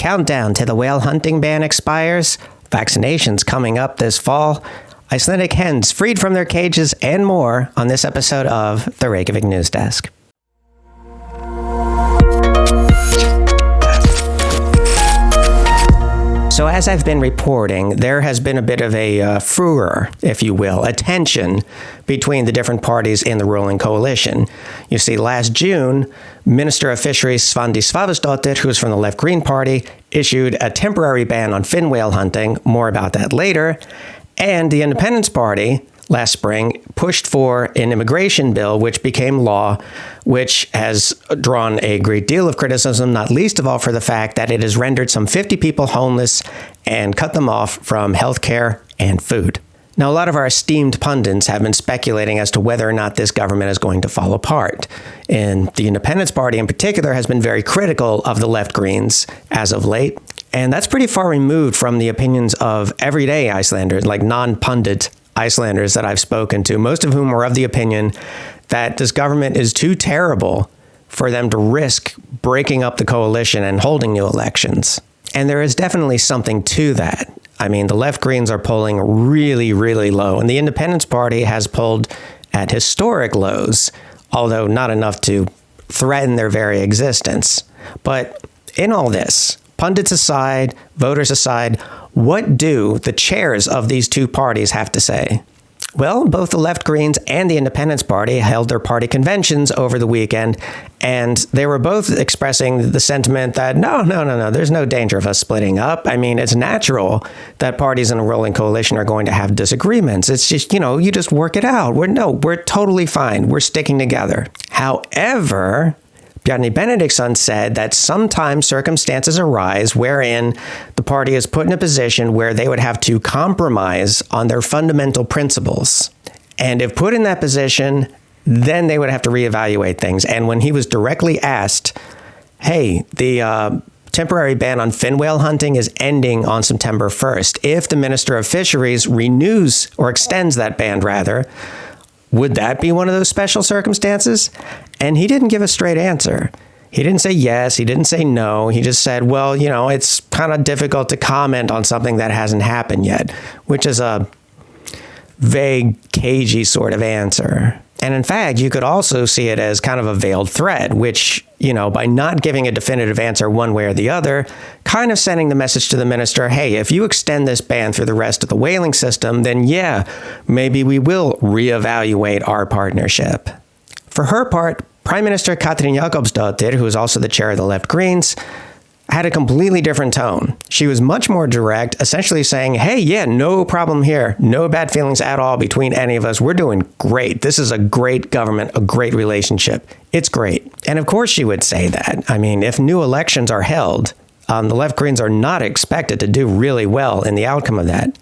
Countdown to the whale hunting ban expires. Vaccinations coming up this fall. Icelandic hens freed from their cages and more on this episode of the Reykjavik News Desk. So as I've been reporting, there has been a bit of a furor, if you will, a tension between the different parties in the ruling coalition. You see, last June, Minister of Fisheries Andie Sophia, who's from the Left Green Party, issued a temporary ban on fin whale hunting. More about that later. And the Independence Party last spring pushed for an immigration bill, which became law, which has drawn a great deal of criticism, not least of all for the fact that it has rendered some 50 people homeless and cut them off from healthcare and food. Now, a lot of our esteemed pundits have been speculating as to whether or not this government is going to fall apart. And the Independence Party in particular has been very critical of the left Greens as of late. And that's pretty far removed from the opinions of everyday Icelanders, like non-pundit Icelanders that I've spoken to, most of whom are of the opinion that this government is too terrible for them to risk breaking up the coalition and holding new elections. And there is definitely something to that. I mean, the left Greens are polling really, really low, and the Independence Party has polled at historic lows, although not enough to threaten their very existence. But in all this, pundits aside, voters aside, what do the chairs of these two parties have to say? Well, both the Left Greens and the Independence Party held their party conventions over the weekend, and they were both expressing the sentiment that no, there's no danger of us splitting up. I mean, it's natural that parties in a ruling coalition are going to have disagreements. It's just, you just work it out. We're totally fine. We're sticking together. However, Bjarni Benediktsson said that sometimes circumstances arise wherein the party is put in a position where they would have to compromise on their fundamental principles. And if put in that position, then they would have to reevaluate things. And when he was directly asked, hey, the temporary ban on fin whale hunting is ending on September 1st. If the Minister of Fisheries renews or extends that ban, rather, would that be one of those special circumstances? And he didn't give a straight answer. He didn't say yes. He didn't say no. He just said, well, it's kind of difficult to comment on something that hasn't happened yet, which is a vague, cagey sort of answer. And in fact, you could also see it as kind of a veiled threat, which, by not giving a definitive answer one way or the other, kind of sending the message to the minister, hey, if you extend this ban through the rest of the whaling system, then yeah, maybe we will reevaluate our partnership. For her part, Prime Minister Katrín Jakobsdóttir, who is also the chair of the Left Greens, had a completely different tone. She was much more direct, essentially saying, hey, yeah, no problem here. No bad feelings at all between any of us. We're doing great. This is a great government, a great relationship. It's great. And of course she would say that. I mean, if new elections are held, the Left Greens are not expected to do really well in the outcome of that.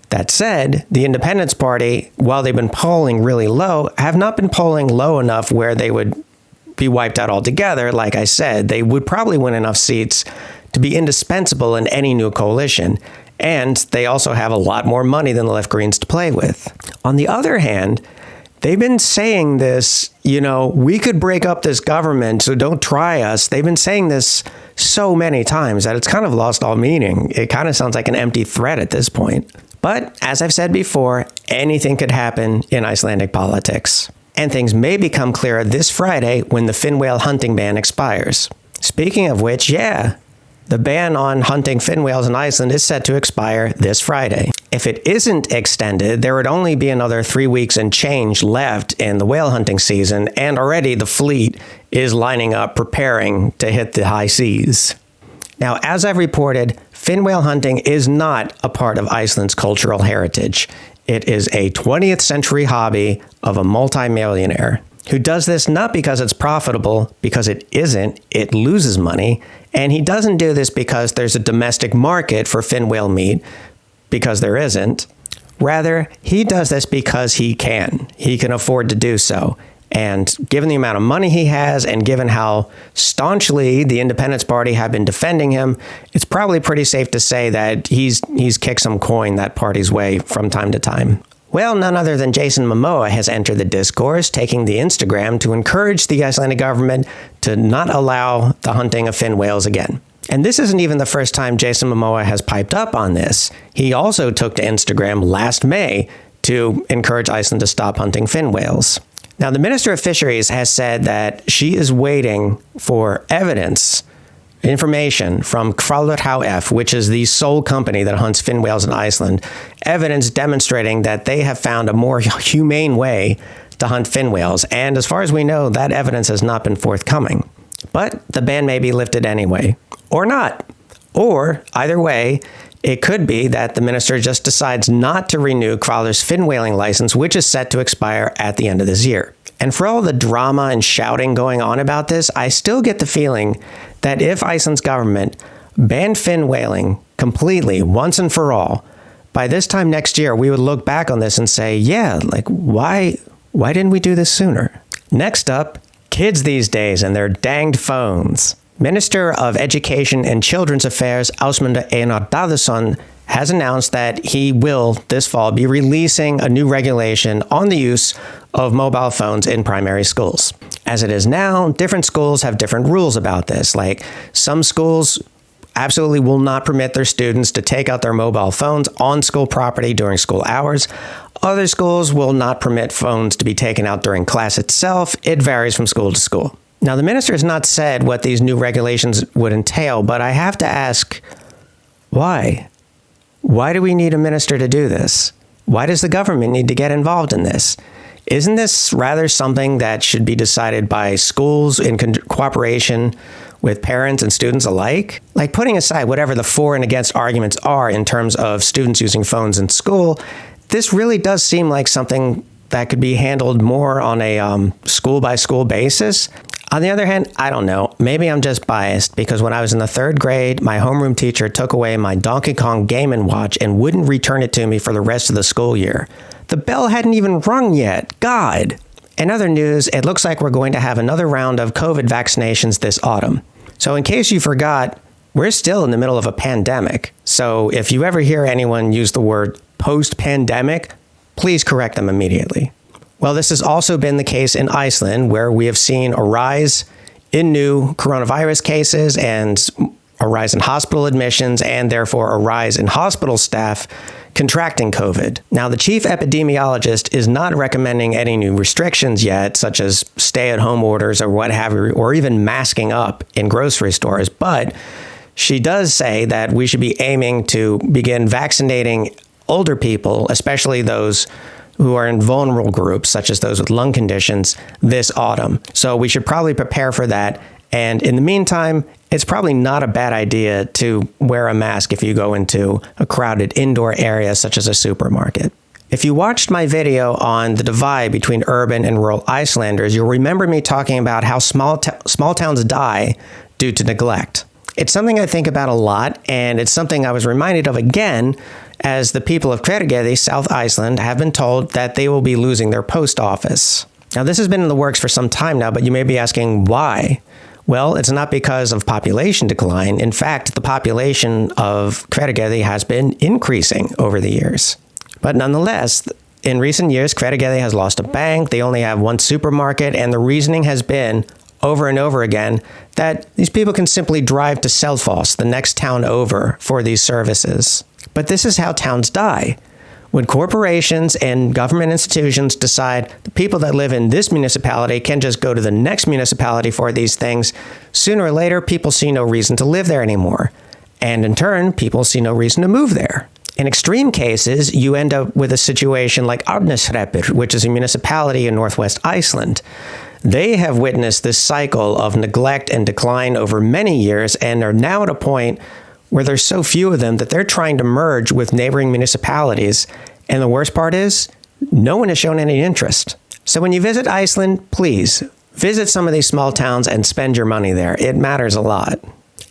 That said, the Independence Party, while they've been polling really low, have not been polling low enough where they would be wiped out altogether. Like I said, they would probably win enough seats to be indispensable in any new coalition. And they also have a lot more money than the Left Greens to play with. On the other hand, they've been saying this, we could break up this government, so don't try us. They've been saying this so many times that it's kind of lost all meaning. It kind of sounds like an empty threat at this point. But as I've said before, anything could happen in Icelandic politics. And things may become clearer this Friday when the fin whale hunting ban expires. Speaking of which, yeah, the ban on hunting fin whales in Iceland is set to expire this Friday. If it isn't extended, there would only be another 3 weeks and change left in the whale hunting season, and already the fleet is lining up, preparing to hit the high seas. Now, as I've reported, fin whale hunting is not a part of Iceland's cultural heritage. It is a 20th century hobby of a multimillionaire who does this not because it's profitable, because it isn't, it loses money, and he doesn't do this because there's a domestic market for fin whale meat, because there isn't. Rather, he does this because he can. He can afford to do so. And given the amount of money he has, and given how staunchly the Independence Party have been defending him, it's probably pretty safe to say that he's kicked some coin that party's way from time to time. Well, none other than Jason Momoa has entered the discourse, taking the Instagram to encourage the Icelandic government to not allow the hunting of fin whales again. And this isn't even the first time Jason Momoa has piped up on this. He also took to Instagram last May to encourage Iceland to stop hunting fin whales. Now, the Minister of Fisheries has said that she is waiting for information from Hvalur, which is the sole company that hunts fin whales in Iceland, evidence demonstrating that they have found a more humane way to hunt fin whales. And as far as we know, that evidence has not been forthcoming. But the ban may be lifted anyway, or not. Or, either way, it could be that the minister just decides not to renew Hvalur's fin whaling license, which is set to expire at the end of this year. And for all the drama and shouting going on about this, I still get the feeling that if Iceland's government banned fin whaling completely, once and for all, by this time next year, we would look back on this and say, yeah, like, why didn't we do this sooner? Next up, kids these days and their danged phones. Minister of Education and Children's Affairs, Ásmundur Einar Daðason, has announced that he will, this fall, be releasing a new regulation on the use of mobile phones in primary schools. As it is now, different schools have different rules about this. Like, some schools absolutely will not permit their students to take out their mobile phones on school property during school hours. Other schools will not permit phones to be taken out during class itself. It varies from school to school. Now, the minister has not said what these new regulations would entail, but I have to ask, why? Why do we need a minister to do this? Why does the government need to get involved in this? Isn't this rather something that should be decided by schools in cooperation with parents and students alike? Like, putting aside whatever the for and against arguments are in terms of students using phones in school, this really does seem like something that could be handled more on a school-by-school basis. On the other hand, I don't know. Maybe I'm just biased because when I was in the 3rd grade, my homeroom teacher took away my Donkey Kong Game & Watch and wouldn't return it to me for the rest of the school year. The bell hadn't even rung yet. God! In other news, it looks like we're going to have another round of COVID vaccinations this autumn. So in case you forgot, we're still in the middle of a pandemic. So if you ever hear anyone use the word post-pandemic, please correct them immediately. Well, this has also been the case in Iceland, where we have seen a rise in new coronavirus cases and a rise in hospital admissions, and therefore a rise in hospital staff contracting COVID. Now, the chief epidemiologist is not recommending any new restrictions yet, such as stay-at-home orders or what have you, or even masking up in grocery stores, but she does say that we should be aiming to begin vaccinating older people, especially those who are in vulnerable groups, such as those with lung conditions, this autumn. So we should probably prepare for that. And in the meantime, it's probably not a bad idea to wear a mask if you go into a crowded indoor area, such as a supermarket. If you watched my video on the divide between urban and rural Icelanders, you'll remember me talking about how small towns die due to neglect. It's something I think about a lot, and it's something I was reminded of again as the people of Hveragerði, South Iceland, have been told that they will be losing their post office. Now, this has been in the works for some time now, but you may be asking why. Well, it's not because of population decline. In fact, the population of Hveragerði has been increasing over the years. But nonetheless, in recent years, Hveragerði has lost a bank, they only have one supermarket, and the reasoning has been, over and over again, that these people can simply drive to Selfoss, the next town over, for these services. But this is how towns die. When corporations and government institutions decide the people that live in this municipality can just go to the next municipality for these things, sooner or later, people see no reason to live there anymore. And in turn, people see no reason to move there. In extreme cases, you end up with a situation like Árneshreppur, which is a municipality in northwest Iceland. They have witnessed this cycle of neglect and decline over many years and are now at a point where there's so few of them that they're trying to merge with neighboring municipalities. And the worst part is, no one has shown any interest. So when you visit Iceland, please visit some of these small towns and spend your money there. It matters a lot.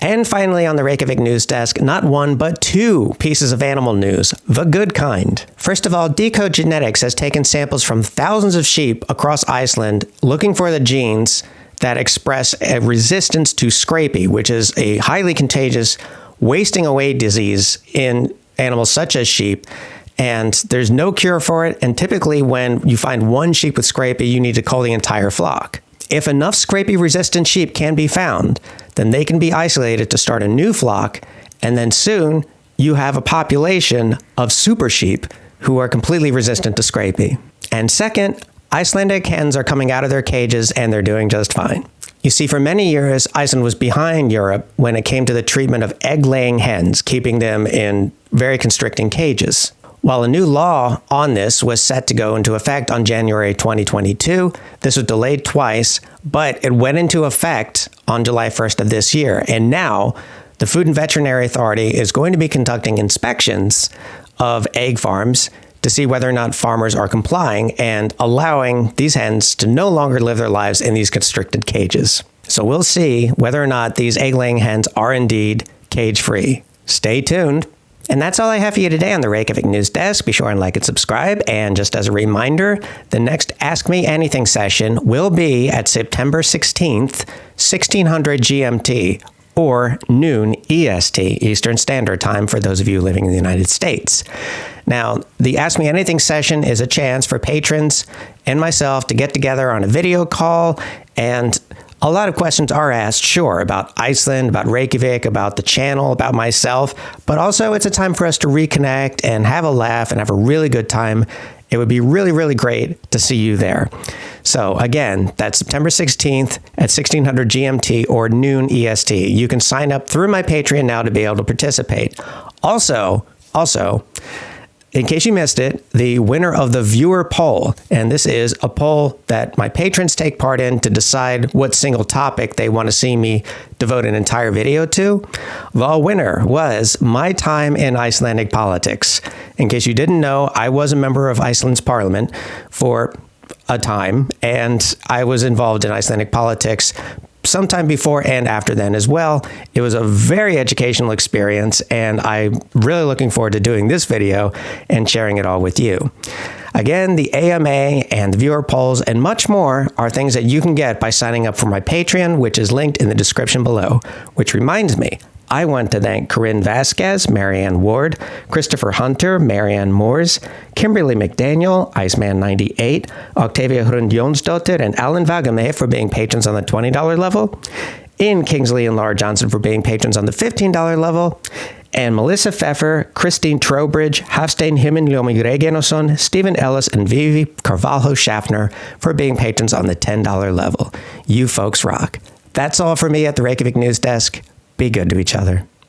And finally, on the Reykjavik news desk, not one, but two pieces of animal news, the good kind. First of all, Decode Genetics has taken samples from thousands of sheep across Iceland looking for the genes that express a resistance to scrapie, which is a highly contagious wasting away disease in animals such as sheep. And there's no cure for it. And typically when you find one sheep with scrapie, you need to cull the entire flock. If enough scrapie-resistant sheep can be found, then they can be isolated to start a new flock, and then soon you have a population of super sheep who are completely resistant to scrapie. And second, Icelandic hens are coming out of their cages and they're doing just fine. You see, for many years, Iceland was behind Europe when it came to the treatment of egg-laying hens, keeping them in very constricting cages. While a new law on this was set to go into effect on January 2022, this was delayed twice, but it went into effect on July 1st of this year. And now, the Food and Veterinary Authority is going to be conducting inspections of egg farms to see whether or not farmers are complying and allowing these hens to no longer live their lives in these constricted cages. So we'll see whether or not these egg-laying hens are indeed cage-free. Stay tuned. And that's all I have for you today on the Reykjavik News Desk. Be sure and like and subscribe. And just as a reminder, the next Ask Me Anything session will be at September 16th, 1600 GMT, or noon EST, Eastern Standard Time, for those of you living in the United States. Now, the Ask Me Anything session is a chance for patrons and myself to get together on a video call, and a lot of questions are asked, sure, about Iceland, about Reykjavik, about the channel, about myself, but also it's a time for us to reconnect and have a laugh and have a really good time. It would be really, really great to see you there. So again, that's September 16th at 1600 GMT or noon EST. You can sign up through my Patreon now to be able to participate. Also, in case you missed it, the winner of the viewer poll, and this is a poll that my patrons take part in to decide what single topic they want to see me devote an entire video to. The winner was my time in Icelandic politics. In case you didn't know, I was a member of Iceland's parliament for a time, and I was involved in Icelandic politics sometime before and after then as well. It was a very educational experience, and I'm really looking forward to doing this video and sharing it all with you. Again, the AMA and the viewer polls and much more are things that you can get by signing up for my Patreon, which is linked in the description below. Which reminds me, I want to thank Corinne Vasquez, Marianne Ward, Christopher Hunter, Marianne Moores, Kimberly McDaniel, Iceman98, Octavia Hrund Jonsdottir, and Alan Vagame for being patrons on the $20 level, Ian Kingsley and Laura Johnson for being patrons on the $15 level, and Melissa Pfeffer, Christine Trowbridge, Hafstein Himmeljomi Regenoson, Stephen Ellis, and Vivi Carvalho Schaffner for being patrons on the $10 level. You folks rock. That's all for me at the Reykjavik News Desk. Be good to each other.